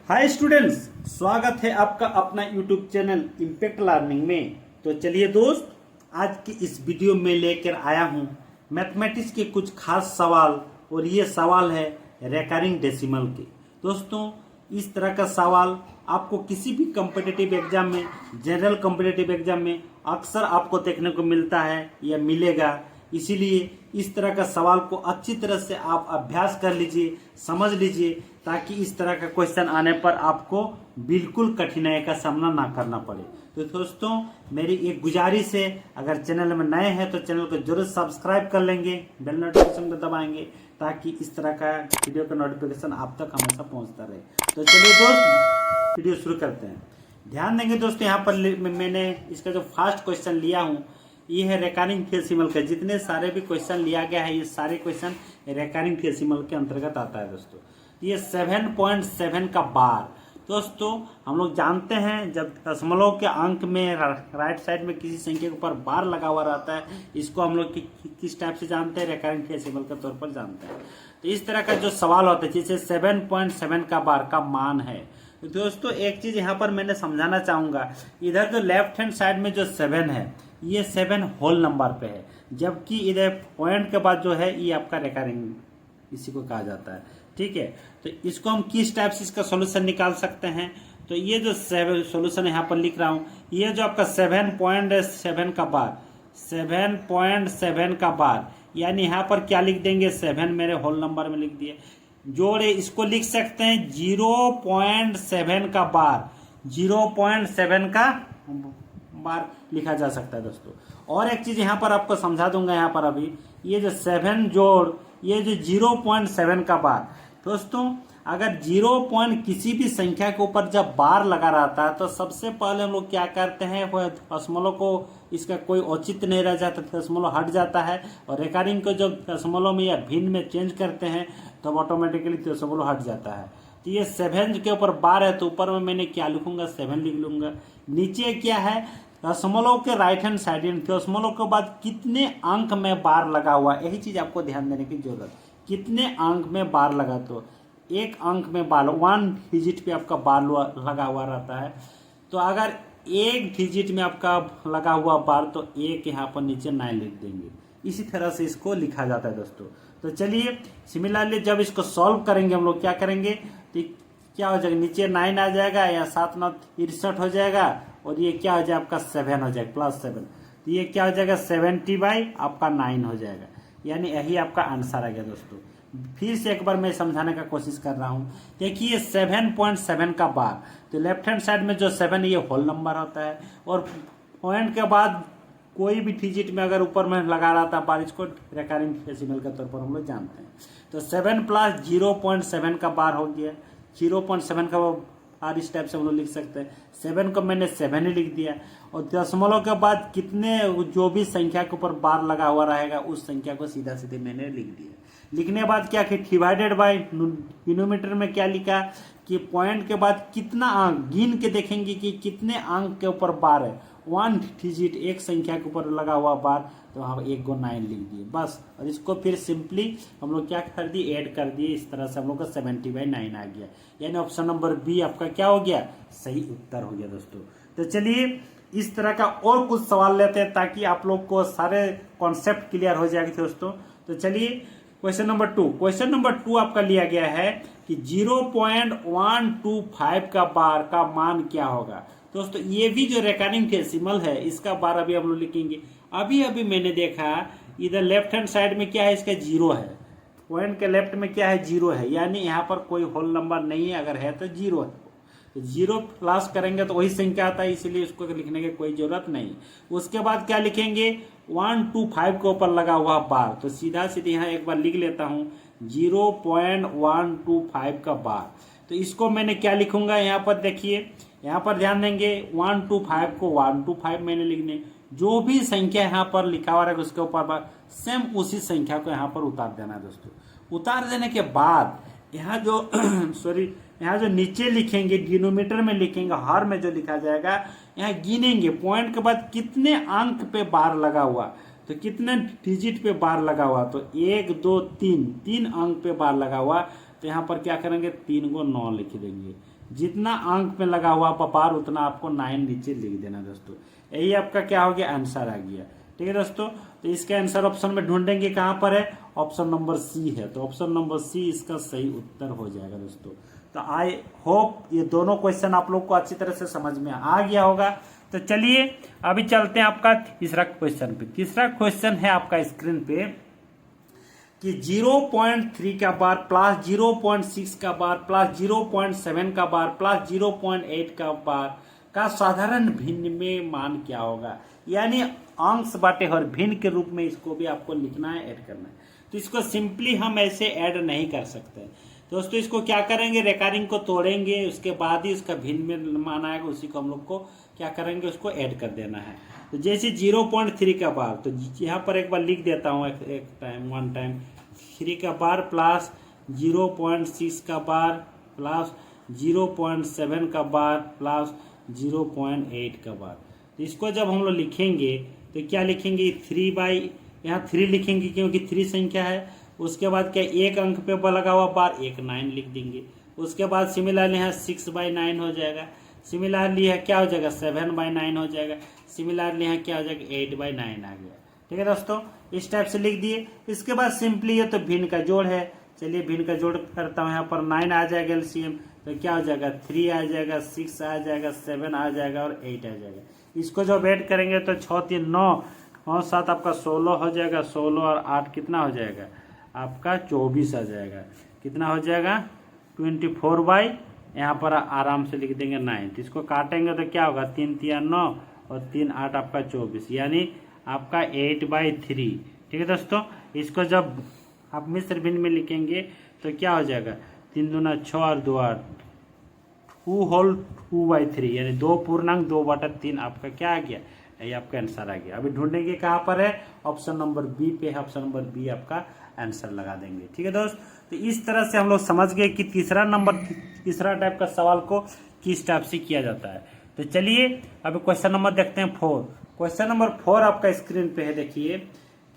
Hi students, स्वागत है आपका अपना यूट्यूब चैनल इम्पैक्ट लर्निंग में। तो चलिए दोस्त, आज की इस वीडियो में लेकर आया हूँ मैथमेटिक्स के कुछ खास सवाल। और ये सवाल है रेकरिंग डेसिमल के। दोस्तों, इस तरह का सवाल आपको किसी भी कॉम्पिटिटिव एग्जाम में, जनरल कॉम्पिटिटिव एग्जाम में अक्सर आपको देखने को मिलता है या मिलेगा। इसीलिए इस तरह का सवाल को अच्छी तरह से आप अभ्यास कर लीजिए, समझ लीजिए, ताकि इस तरह का क्वेश्चन आने पर आपको बिल्कुल कठिनाई का सामना ना करना पड़े। तो दोस्तों, मेरी एक गुजारिश है, अगर चैनल में नए हैं तो चैनल को जरूर सब्सक्राइब कर लेंगे, बेल नोटिफिकेशन को दबाएंगे, ताकि इस तरह का वीडियो का नोटिफिकेशन आप तक हमेशा पहुंचता रहे। तो चलिए दोस्त, वीडियो शुरू करते हैं। ध्यान देंगे दोस्तों, यहाँ पर मैंने इसका जो फर्स्ट क्वेश्चन लिया हूँ ये है रेकरिंग डेसिमल का। जितने सारे भी क्वेश्चन लिया गया है ये सारे क्वेश्चन रेकरिंग डेसिमल के अंतर्गत आता है दोस्तों। ये 7.7 का बार। दोस्तों, हम लोग जानते हैं जब दशमलव के अंक में राइट साइड में किसी संख्या के ऊपर बार लगा हुआ रहता है, इसको हम लोग किस टाइप से जानते हैं? रेकरिंग डेसिमल के तौर पर जानते हैं। तो इस तरह का जो सवाल होता है, जैसे 7.7 का बार का मान है। तो दोस्तों, एक चीज यहाँ पर मैंने समझाना चाहूंगा, इधर जो लेफ्ट हैंड साइड में जो 7 है, ये 7 होल नंबर पे है, जबकि इधर पॉइंट के बाद जो है ये आपका रेकरिंग इसी को कहा जाता है। ठीक है, तो इसको हम किस टाइप से इसका सॉल्यूशन निकाल सकते हैं? तो ये जो सॉल्यूशन यहाँ पर लिख रहा हूँ, ये जो आपका 7.7 का बार, 7.7 का बार, यानी यहाँ पर क्या लिख देंगे? 7 मेरे होल नंबर में लिख दिए। जोड़े इसको लिख सकते हैं 0.7 का बार, 0.7 का बार लिखा जा सकता है दोस्तों। और एक चीज यहाँ पर आपको समझा दूंगा, यहाँ पर अभी ये जो 7 जोड़ ये जो 0.7 का बार, दोस्तों अगर 0 पॉइंट किसी भी संख्या के ऊपर जब बार लगा रहता है तो सबसे पहले हम लोग क्या करते हैं, वो दशमलव को इसका कोई औचित्य नहीं रह जाता, दशमलव हट जाता है। और रेकरिंग को जब दशमलव में या भिन्न में चेंज करते हैं तब ऑटोमेटिकली दशमलव हट जाता है। तो ये 7 के ऊपर बार है, तो ऊपर में मैंने क्या लिखूंगा? 7 लिख लूंगा। नीचे क्या है? दशमलव के राइट हैंड साइड, दशमलव के बाद कितने अंक में बार लगा हुआ, यही चीज आपको ध्यान देने की जरूरत। कितने अंक में बार लगा? तो एक अंक में बार, 1 डिजिट पे आपका बार लगा हुआ रहता है। तो अगर एक डिजिट में आपका लगा हुआ बार, तो एक यहाँ पर नीचे 9 लिख देंगे। इसी तरह से इसको लिखा जाता है दोस्तों। तो चलिए, सिमिलरली जब इसको सॉल्व करेंगे हम लोग क्या करेंगे, तो क्या हो जाएगा? नीचे 9 आ जाएगा, या 7 9 63 हो जाएगा, और ये क्या हो जाएगा? आपका 7 हो जाएगा, +7। तो ये क्या हो जाएगा? 70 आपका 9 हो जाएगा। यानी यही आपका आंसर आ गया दोस्तों। फिर से एक बार मैं समझाने का कोशिश कर रहा हूँ। देखिए 7.7 का बार, तो लेफ्ट हैंड साइड में जो 7 ये होल नंबर होता है, और पॉइंट के बाद कोई भी डिजिट में अगर ऊपर में लगा रहा था बार, इसको रेकरिंग डेसिमल के तौर पर हम लोग जानते हैं। तो 7 + 0.7 का बार हो गया। 0.7 का बार इस टाइप से हम लोग लिख सकते हैं। 7 को मैंने 7 ही लिख दिया, और दशमलव के बाद कितने जो भी संख्या के ऊपर बार लगा हुआ रहेगा उस संख्या को सीधा सीधे मैंने लिख दिया। लिखने के बाद क्या कि डिवाइडेड बाय डिनोमिनेटर में क्या लिखा कि पॉइंट के बाद कितना अंक, गिन के देखेंगे कि कितने अंक के ऊपर बार है। 1 डिजिट एक संख्या के ऊपर लगा हुआ बार, तो हम 1 को 9 लिख दिए बस। और इसको फिर सिंपली हम लोग क्या कर दिए? ऐड कर दिए। इस तरह से हम लोग का 70/9 आ गया। यानी ऑप्शन नंबर बी आपका क्या हो गया? सही उत्तर हो गया दोस्तों। तो चलिए, इस तरह का और कुछ सवाल लेते हैं ताकि आप लोग को सारे कॉन्सेप्ट क्लियर हो जाएंगे दोस्तों। तो चलिए, क्वेश्चन नंबर 2। क्वेश्चन नंबर 2 आपका लिया गया है कि 0.125 का बार का मान क्या होगा? दोस्तों, ये भी जो रेकरिंग डेसिमल है इसका बार अभी हम लोग लिखेंगे। अभी मैंने देखा इधर लेफ्ट हैंड साइड में क्या है? इसका 0 है। पॉइंट के लेफ्ट में क्या है? 0 है, यानी यहाँ पर कोई होल नंबर नहीं है। अगर है तो 0 है। तो 0 प्लस करेंगे तो वही संख्या आता है, इसीलिए उसको लिखने की कोई जरूरत नहीं। उसके बाद क्या लिखेंगे? 125 के ऊपर लगा हुआ बार, तो सीधा सीधे यहाँ एक बार लिख लेता हूँ 0.125 का बार। तो इसको मैंने क्या लिखूंगा? यहाँ पर देखिए, यहाँ पर ध्यान देंगे, 125 को 125 मैंने लिखने, जो भी संख्या यहाँ पर लिखा हुआ है उसके ऊपर सेम उसी संख्या को यहाँ पर उतार देना है दोस्तों। उतार देने के बाद यहाँ जो यहाँ जो नीचे लिखेंगे, डिनोमिनेटर में लिखेंगे, हर में जो लिखा जाएगा, यहाँ गिनेंगे पॉइंट के बाद कितने अंक पे बार लगा हुआ, तो कितने डिजिट पे बार लगा हुआ, तो 1 2 3 अंक पे बार लगा हुआ। तो यहाँ पर क्या करेंगे 3 को 9 लिख देंगे। जितना अंक में लगा हुआ पापार उतना आपको 9 नीचे लिख देना दोस्तों। यही आपका क्या हो गया, आंसर आ गया। ठीक है दोस्तों, तो इसका आंसर ऑप्शन में ढूंढेंगे कहाँ पर है, ऑप्शन नंबर सी है। तो ऑप्शन नंबर सी इसका सही उत्तर हो जाएगा दोस्तों। तो आई होप ये दोनों क्वेश्चन आप लोग को अच्छी तरह से समझ में आ गया होगा। तो चलिए अभी चलते हैं आपका तीसरा क्वेश्चन पे। तीसरा क्वेश्चन है आपका स्क्रीन पे कि 0.3 का बार प्लस 0.6 का बार प्लस 0.7 का बार प्लस 0.8 का बार का साधारण भिन्न में मान क्या होगा। यानी अंश बाटे और भिन्न के रूप में इसको भी आपको लिखना है, ऐड करना है। तो इसको सिंपली हम ऐसे ऐड नहीं कर सकते दोस्तों। इसको क्या करेंगे, रेकरिंग को तोड़ेंगे, उसके बाद ही उसका भिन्न में मान आएगा, उसी को हम लोग को क्या करेंगे, उसको ऐड कर देना है। तो जैसे 0.3 का बार, तो यहाँ पर एक बार लिख देता हूँ एक टाइम, 1 टाइम 3 का बार प्लस 0.6 का बार प्लस 0.7 का बार प्लस 0.8 का बार। तो इसको जब हम लोग लिखेंगे तो क्या लिखेंगे, 3 बाई यहाँ 3 लिखेंगे क्योंकि 3 संख्या है। उसके बाद क्या एक अंक पे लगा हुआ बार, एक 9 लिख देंगे। उसके बाद सिमिलरली यहाँ 6/9 हो जाएगा। सिमिलरली यहाँ क्या हो जाएगा, 7/9 हो जाएगा। सिमिलरली यहाँ क्या हो जाएगा, 8/9 आ गया। ठीक है दोस्तों, इस टाइप से लिख दिए। इसके बाद सिंपली ये तो भिन्न का जोड़ है। चलिए भिन्न का जोड़ करता हूँ। यहाँ पर 9 आ जाएगा एलसीएम, तो क्या हो जाएगा, 3 आ जाएगा, 6 आ जाएगा, 7 आ जाएगा और 8 आ जाएगा। इसको जब ऐड करेंगे तो 6 3 9 और 7 आपका 16 हो जाएगा। 16 और 8 कितना हो जाएगा आपका 24 आ जाएगा। कितना हो जाएगा 24 यहाँ पर आराम से लिख देंगे 9। तो इसको काटेंगे तो क्या होगा, 3 3 9 और 3 8 आपका 24, यानी आपका 8/3। ठीक है दोस्तों, इसको जब आप मिश्र भिन्न में लिखेंगे तो क्या हो जाएगा, 3 दूना 6 और 2 8, 2/3 यानी 2 पूर्णांक 2/3 आपका क्या आ गया, ये आपका आंसर आ गया। अभी ढूंढेंगे कहाँ पर है, ऑप्शन नंबर बी पे है। ऑप्शन नंबर बी आपका आंसर लगा देंगे। ठीक है दोस्त, तो इस तरह से हम लोग समझ गए कि तीसरा टाइप का सवाल को किस टाइप से किया जाता है। तो चलिए अभी क्वेश्चन नंबर देखते हैं 4। क्वेश्चन नंबर 4 आपका स्क्रीन पे है, देखिए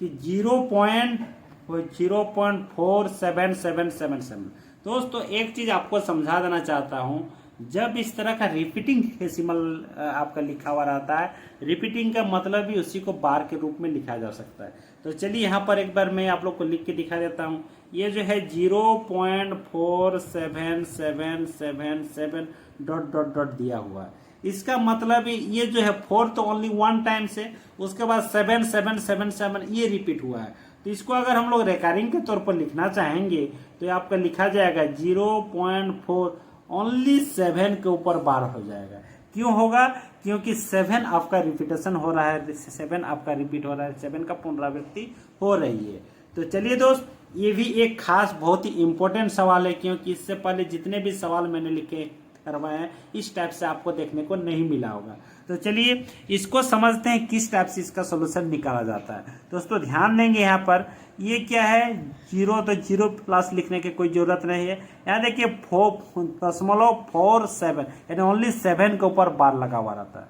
कि 0.4777। दोस्तों एक चीज आपको समझा देना चाहता हूँ, जब इस तरह का रिपीटिंग डेसिमल आपका लिखा हुआ रहता है, रिपीटिंग का मतलब भी उसी को बार के रूप में लिखा जा सकता है। तो चलिए यहाँ पर एक बार मैं आप लोग को लिख के दिखा देता हूँ। ये जो है 0.4777 डॉट डॉट डॉट दिया हुआ है। इसका मतलब ये जो है 4 तो ओनली 1 टाइम से, उसके बाद 7777 ये रिपीट हुआ है। तो इसको अगर हम लोग रेकरिंग के तौर पर लिखना चाहेंगे तो ये आपका लिखा जाएगा 0.4 ओनली 7 के ऊपर बार हो जाएगा। क्यों होगा, क्योंकि 7 आपका रिपीटेशन हो रहा है, 7 आपका रिपीट हो रहा है, 7 का पुनरावृत्ति हो रही है। तो चलिए दोस्त, ये भी एक खास बहुत ही इंपॉर्टेंट सवाल है, क्योंकि इससे पहले जितने भी सवाल मैंने लिखे करवाए हैं इस टाइप से आपको देखने को नहीं मिला होगा। तो चलिए इसको समझते हैं किस टाइप से इसका सोल्यूशन निकाला जाता है। दोस्तों ध्यान देंगे, यहाँ पर ये क्या है 0, तो 0 प्लस लिखने की कोई जरूरत नहीं है। यहाँ देखिए 4.47 यानी ओनली 7 के ऊपर बार लगा हुआ रहता है।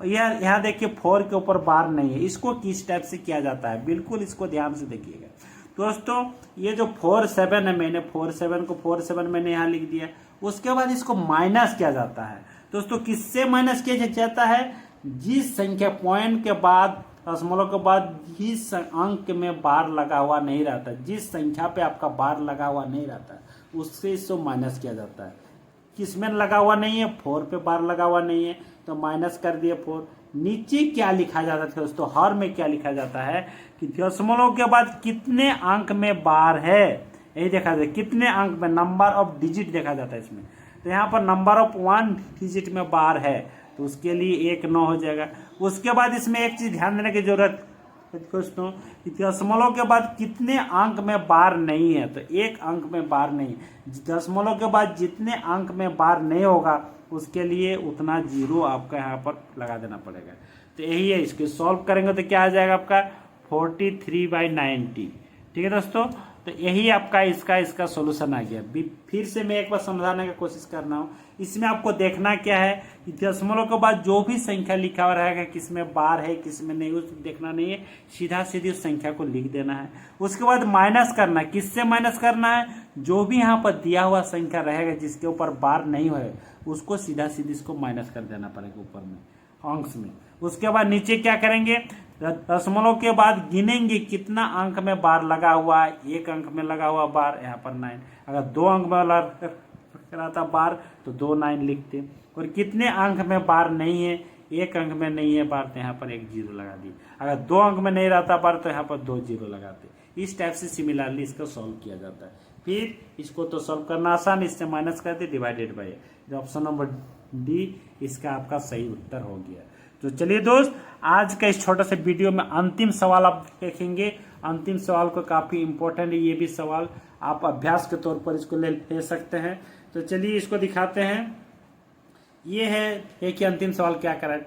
यहाँ देखिए 4 के ऊपर बार नहीं है। इसको किस टाइप से किया जाता है, बिल्कुल इसको ध्यान से देखिएगा दोस्तों। ये जो 47 है, मैंने 47 मैंने यहाँ लिख दिया। उसके बाद इसको माइनस किया जाता है। दोस्तों किससे माइनस किया जाता है, जिस संख्या पॉइंट के बाद दशमलव के बाद जिस अंक में बार लगा हुआ नहीं रहता, जिस संख्या पे आपका बार लगा हुआ नहीं रहता, उससे इसको माइनस किया जाता है। किसमें लगा हुआ नहीं है, 4 पे बार लगा हुआ नहीं है, तो माइनस कर दिए 4। नीचे क्या लिखा जाता है दोस्तों, हर में क्या लिखा जाता है कि दशमलव के बाद कितने अंक में बार है, यही देखा जाता है। कितने अंक में, नंबर ऑफ डिजिट देखा जाता है इसमें। तो यहाँ पर नंबर ऑफ 1 डिजिट में बार है, तो उसके लिए 1 9 हो जाएगा। उसके बाद इसमें एक चीज ध्यान देने की जरूरत दोस्तों, दशमलव के बाद कितने अंक में बार नहीं है, तो 1 अंक में बार नहीं। दशमलव के बाद जितने अंक में बार नहीं होगा उसके लिए उतना 0 आपका यहाँ पर लगा देना पड़ेगा। तो यही है, इसके सॉल्व करेंगे तो क्या आ जाएगा आपका 43/90। ठीक है दोस्तों, तो यही आपका इसका सॉल्यूशन आ गया। फिर से मैं एक बार समझाने की कोशिश कर रहा हूँ। इसमें आपको देखना क्या है कि दशमलव के बाद जो भी संख्या लिखा हुआ रहेगा, किसमें बार है किसमें नहीं, उस देखना नहीं है, सीधा सीधी उस संख्या को लिख देना है। उसके बाद माइनस करना है। किससे माइनस करना है? जो भी यहाँ पर दिया हुआ संख्या रहेगा जिसके ऊपर बार नहीं है उसको सीधा सीधी इसको माइनस कर देना पड़ेगा ऊपर में अंश में। उसके बाद नीचे क्या करेंगे, दशमलव के बाद गिनेंगे कितना अंक में बार लगा हुआ है। एक अंक में लगा हुआ बार यहाँ पर 9, अगर 2 अंक में लगा था बार तो 2 9 लिखते, और कितने अंक में बार नहीं है, 1 अंक में नहीं है बार तो यहाँ पर 1 0 लगा दी। अगर 2 अंक में नहीं रहता बार तो यहाँ पर 2 0 लगाते। इस टाइप से सिमिलरली इसको सॉल्व किया जाता है। फिर इसको तो सॉल्व करना आसान, इससे माइनस करते divided by. Option number D इसका आपका सही उत्तर हो गया। तो चलिए दोस्त, आज का इस छोटे से वीडियो में अंतिम सवाल आप देखेंगे। अंतिम सवाल को काफी इंपॉर्टेंट है, ये भी सवाल आप अभ्यास के तौर पर इसको ले सकते हैं। तो चलिए इसको दिखाते हैं। ये है कि अंतिम सवाल क्या करा,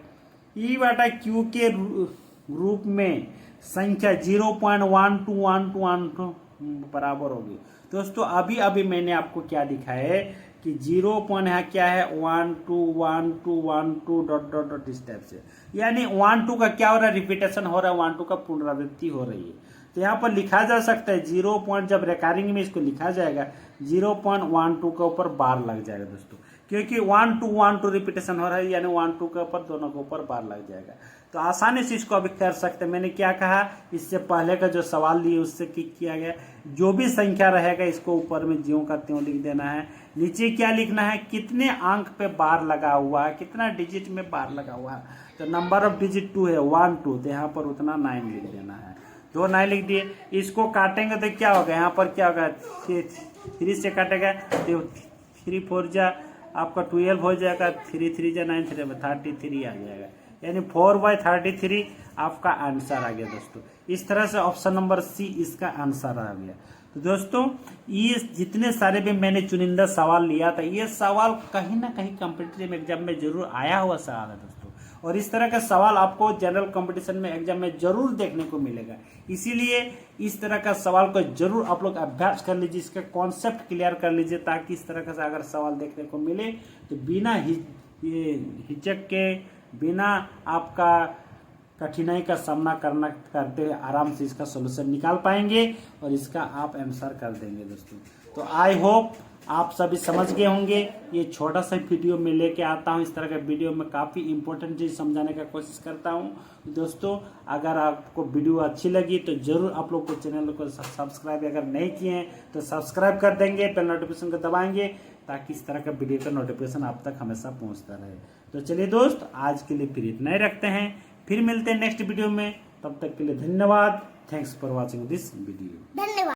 ई बटा क्यू के रूप में संख्या 0.1212 बराबर होगी। दोस्तों अभी मैंने आपको क्या दिखाया है कि 0 पॉइंट है क्या है 1 2 1 2 1 2 डॉट डॉट डॉट इस टाइप से, यानी 1 2 का क्या हो रहा है, रिपीटेशन हो रहा है, 1 2 का पुनरावृत्ति हो रही है। तो यहाँ पर लिखा जा सकता है 0 पॉइंट, जब रिकरिंग में इसको लिखा जाएगा 0.12 के ऊपर बार लग जाएगा दोस्तों, क्योंकि 1 2 1 2 रिपीटेशन हो रहा है, यानी 1 2 के ऊपर दोनों के ऊपर बार लग जाएगा। तो आसानी से इसको अभी कर सकते हैं। मैंने क्या कहा, इससे पहले का जो सवाल लिए उससे किया गया, जो भी संख्या रहेगा इसको ऊपर में ज्यों का त्यों लिख देना है। नीचे क्या लिखना है, कितने अंक पे बार लगा हुआ है, कितना डिजिट में बार लगा हुआ है। तो नंबर ऑफ डिजिट 2 है 1 2, तो यहाँ पर उतना 9 लिख देना है। 2 9 लिख दिए। इसको काटेंगे तो क्या होगा, यहाँ पर क्या होगा, 3 से काटेगा तो 3 4 जा आपका 12 हो जाएगा, 3 3 जा 9 3 33 आ जाएगा, यानी 4/33 आपका आंसर आ गया दोस्तों। इस तरह से ऑप्शन नंबर सी इसका आंसर आ गया। तो दोस्तों ये जितने सारे भी मैंने चुनिंदा सवाल लिया था, ये सवाल कहीं ना कहीं कॉम्पिटिटिव एग्जाम में जरूर आया हुआ सवाल है दोस्तों, और इस तरह का सवाल आपको जनरल कंपटीशन में एग्जाम में जरूर देखने को मिलेगा। इसीलिए इस तरह का सवाल को जरूर आप लोग अभ्यास कर लीजिए, इसका कॉन्सेप्ट क्लियर कर लीजिए, ताकि इस तरह का अगर सवाल देखने को मिले तो बिना हिचक के, बिना आपका कठिनाई का सामना करते हुए आराम से इसका सॉल्यूशन निकाल पाएंगे और इसका आप आंसर कर देंगे दोस्तों। तो आई होप आप सभी समझ गए होंगे। ये छोटा सा वीडियो मैं लेके आता हूँ, इस तरह का वीडियो में काफ़ी इंपॉर्टेंट चीज़ समझाने का कोशिश करता हूँ। दोस्तों अगर आपको वीडियो अच्छी लगी तो जरूर आप लोग को चैनल को सब्सक्राइब अगर नहीं किए हैं तो सब्सक्राइब कर देंगे, बेल नोटिफिकेशन को दबाएंगे, ताकि इस तरह का वीडियो का नोटिफिकेशन आप तक हमेशा पहुँचता रहे। तो चलिए दोस्त, आज के लिए फिर इतना ही रखते हैं, फिर मिलते हैं नेक्स्ट वीडियो में। तब तक के लिए धन्यवाद। Thanks for watching this video.